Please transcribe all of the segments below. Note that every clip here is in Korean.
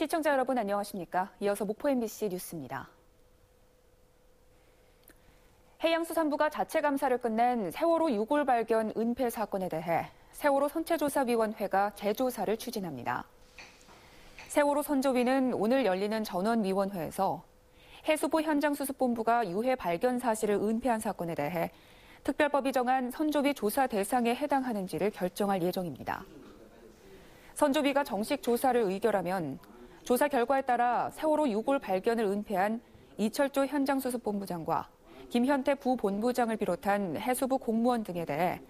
시청자 여러분 안녕하십니까? 이어서 목포 MBC 뉴스입니다. 해양수산부가 자체 감사를 끝낸 세월호 유골 발견 은폐 사건에 대해 세월호 선체조사위원회가 재조사를 추진합니다. 세월호 선조위는 오늘 열리는 전원위원회에서 해수부 현장수습본부가 유해 발견 사실을 은폐한 사건에 대해 특별법이 정한 선조위 조사 대상에 해당하는지를 결정할 예정입니다. 선조위가 정식 조사를 의결하면 조사 결과에 따라 세월호 유골 발견을 은폐한 이철조 현장수습본부장과 김현태 부본부장을 비롯한 해수부 공무원 등에 대해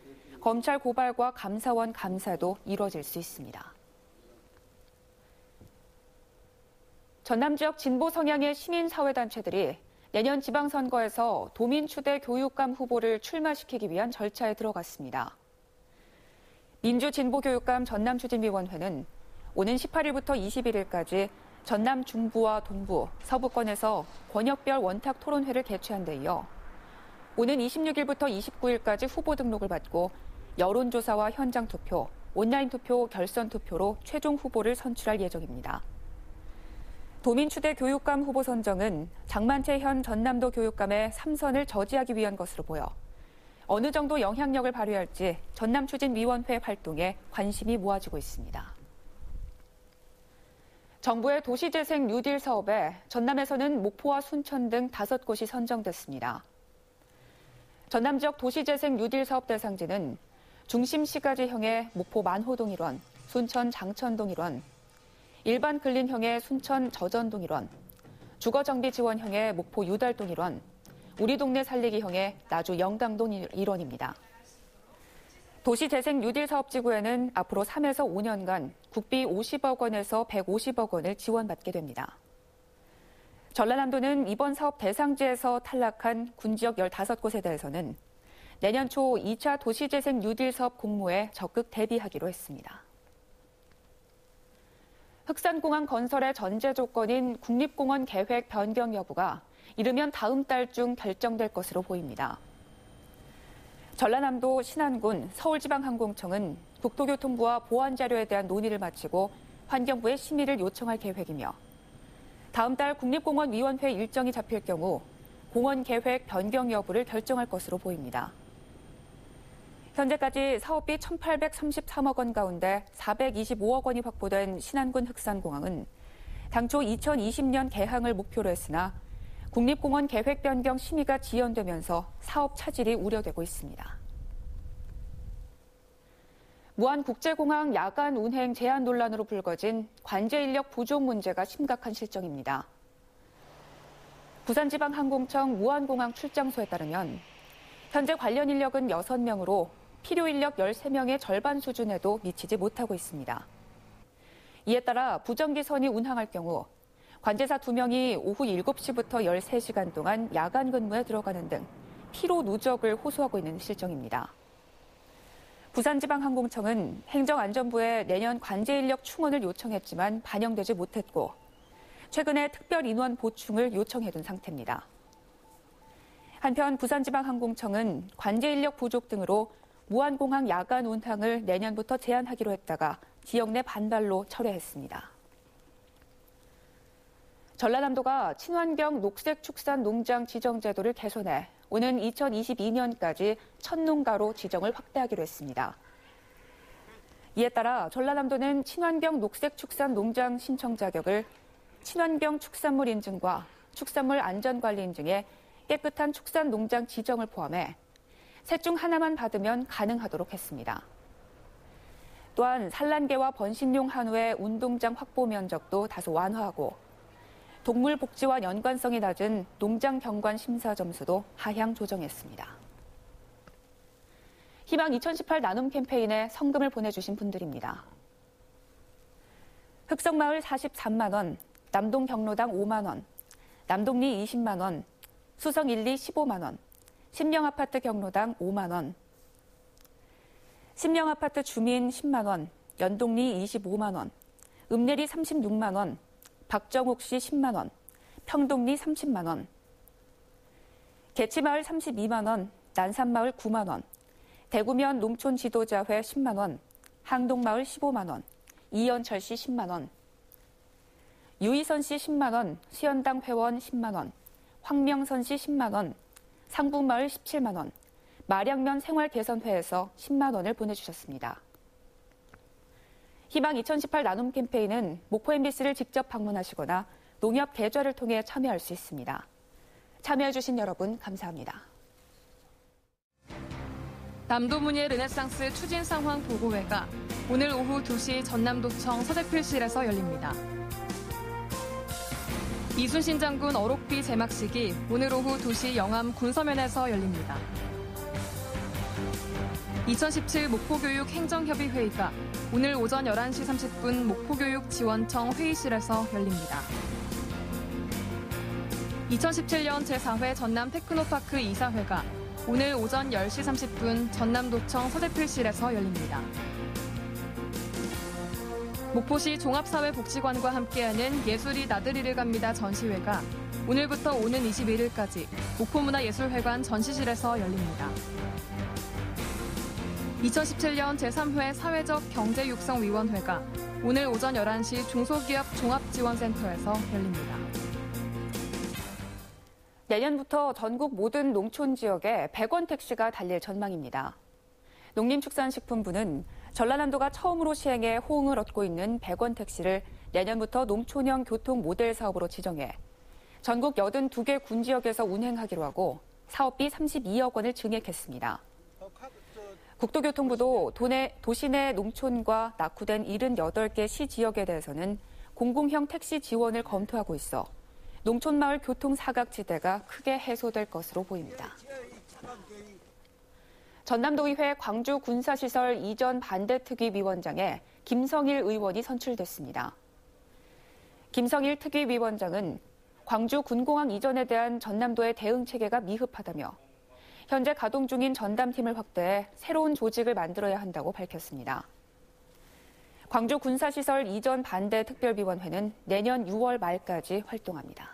검찰 고발과 감사원 감사도 이뤄질 수 있습니다. 전남 지역 진보 성향의 시민사회단체들이 내년 지방선거에서 도민추대 교육감 후보를 출마시키기 위한 절차에 들어갔습니다. 민주진보교육감 전남추진위원회는 오는 18일부터 21일까지 전남 중부와 동부, 서부권에서 권역별 원탁 토론회를 개최한 데 이어 오는 26일부터 29일까지 후보 등록을 받고 여론조사와 현장투표, 온라인 투표, 결선 투표로 최종 후보를 선출할 예정입니다. 도민추대 교육감 후보 선정은 장만채 현 전남도 교육감의 3선을 저지하기 위한 것으로 보여 어느 정도 영향력을 발휘할지 전남추진위원회 활동에 관심이 모아지고 있습니다. 정부의 도시재생 뉴딜 사업에 전남에서는 목포와 순천 등 5곳이 선정됐습니다. 전남 지역 도시재생 뉴딜 사업 대상지는 중심시가지형의 목포 만호동 일원, 순천 장천동 일원, 일반 근린형의 순천 저전동 일원, 주거정비지원형의 목포 유달동 일원, 우리 동네 살리기형의 나주 영강동 일원입니다. 도시재생 뉴딜 사업지구에는 앞으로 3에서 5년간 국비 50억 원에서 150억 원을 지원받게 됩니다. 전라남도는 이번 사업 대상지에서 탈락한 군지역 15곳에 대해서는 내년 초 2차 도시재생 뉴딜 사업 공모에 적극 대비하기로 했습니다. 흑산공항 건설의 전제 조건인 국립공원 계획 변경 여부가 이르면 다음 달 중 결정될 것으로 보입니다. 전라남도 신안군 서울지방항공청은 국토교통부와 보안 자료에 대한 논의를 마치고 환경부에 심의를 요청할 계획이며 다음 달 국립공원위원회 일정이 잡힐 경우 공원 계획 변경 여부를 결정할 것으로 보입니다. 현재까지 사업비 1,833억 원 가운데 425억 원이 확보된 신안군 흑산공항은 당초 2020년 개항을 목표로 했으나 국립공원 계획 변경 심의가 지연되면서 사업 차질이 우려되고 있습니다. 무안국제공항 야간 운행 제한 논란으로 불거진 관제 인력 부족 문제가 심각한 실정입니다. 부산지방항공청 무안공항 출장소에 따르면 현재 관련 인력은 6명으로 필요 인력 13명의 절반 수준에도 미치지 못하고 있습니다. 이에 따라 부정기선이 운항할 경우 관제사 2명이 오후 7시부터 13시간 동안 야간 근무에 들어가는 등 피로 누적을 호소하고 있는 실정입니다. 부산지방항공청은 행정안전부에 내년 관제 인력 충원을 요청했지만 반영되지 못했고 최근에 특별 인원 보충을 요청해둔 상태입니다. 한편 부산지방항공청은 관제 인력 부족 등으로 무안공항 야간 운항을 내년부터 제한하기로 했다가 지역 내 반발로 철회했습니다. 전라남도가 친환경 녹색축산농장 지정제도를 개선해 오는 2022년까지 첫농가로 지정을 확대하기로 했습니다. 이에 따라 전라남도는 친환경 녹색축산농장 신청 자격을 친환경 축산물 인증과 축산물 안전관리 인증에 깨끗한 축산농장 지정을 포함해 셋 중 하나만 받으면 가능하도록 했습니다. 또한 산란계와 번식용 한우의 운동장 확보 면적도 다소 완화하고 동물 복지와 연관성이 낮은 농장 경관 심사 점수도 하향 조정했습니다. 희망 2018 나눔 캠페인에 성금을 보내주신 분들입니다. 흑성마을 43만 원, 남동 경로당 5만 원, 남동리 20만 원, 수성 1, 2 15만 원, 신명아파트 경로당 5만 원, 신명아파트 주민 10만 원, 연동리 25만 원, 읍내리 36만 원, 박정욱 씨 10만 원, 평동리 30만 원, 개치마을 32만 원, 난산마을 9만 원, 대구면 농촌 지도자회 10만 원, 항동마을 15만 원, 이연철 씨 10만 원, 유희선 씨 10만 원, 수연당 회원 10만 원, 황명선 씨 10만 원, 상부마을 17만 원, 마량면 생활개선회에서 10만 원을 보내주셨습니다. 희망 2018 나눔 캠페인은 목포 MBC를 직접 방문하시거나 농협 계좌를 통해 참여할 수 있습니다. 참여해주신 여러분 감사합니다. 남도문예 르네상스 추진 상황 보고회가 오늘 오후 2시 전남도청 서재필실에서 열립니다. 이순신 장군 어록비 제막식이 오늘 오후 2시 영암 군서면에서 열립니다. 2017 목포교육 행정협의회의가 오늘 오전 11시 30분 목포교육지원청 회의실에서 열립니다. 2017년 제4회 전남 테크노파크 이사회가 오늘 오전 10시 30분 전남도청 서재필실에서 열립니다. 목포시 종합사회복지관과 함께하는 예술이 나들이를 갑니다 전시회가 오늘부터 오는 21일까지 목포문화예술회관 전시실에서 열립니다. 2017년 제3회 사회적 경제육성위원회가 오늘 오전 11시 중소기업 종합지원센터에서 열립니다. 내년부터 전국 모든 농촌 지역에 100원 택시가 달릴 전망입니다. 농림축산식품부는 전라남도가 처음으로 시행해 호응을 얻고 있는 100원 택시를 내년부터 농촌형 교통 모델 사업으로 지정해 전국 82개 군 지역에서 운행하기로 하고 사업비 32억 원을 증액했습니다. 국토교통부도 도시 내 농촌과 낙후된 78개 시 지역에 대해서는 공공형 택시 지원을 검토하고 있어 농촌마을 교통사각지대가 크게 해소될 것으로 보입니다. 전남도의회 광주군사시설 이전 반대특위위원장에 김성일 의원이 선출됐습니다. 김성일 특위위원장은 광주 군공항 이전에 대한 전남도의 대응 체계가 미흡하다며 현재 가동 중인 전담팀을 확대해 새로운 조직을 만들어야 한다고 밝혔습니다. 광주 군사시설 이전 반대 특별위원회는 내년 6월 말까지 활동합니다.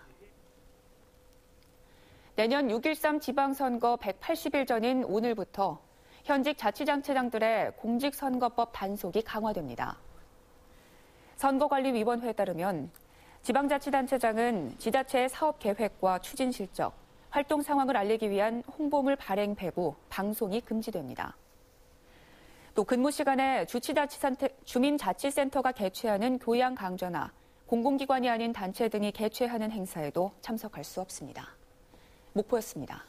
내년 6.13 지방선거 180일 전인 오늘부터 현직 자치단체장들의 공직선거법 단속이 강화됩니다. 선거관리위원회에 따르면 지방자치단체장은 지자체의 사업계획과 추진 실적, 활동 상황을 알리기 위한 홍보물 발행 배부, 방송이 금지됩니다. 또 근무 시간에 주민자치센터가 개최하는 교양 강좌나 공공기관이 아닌 단체 등이 개최하는 행사에도 참석할 수 없습니다. 목포였습니다.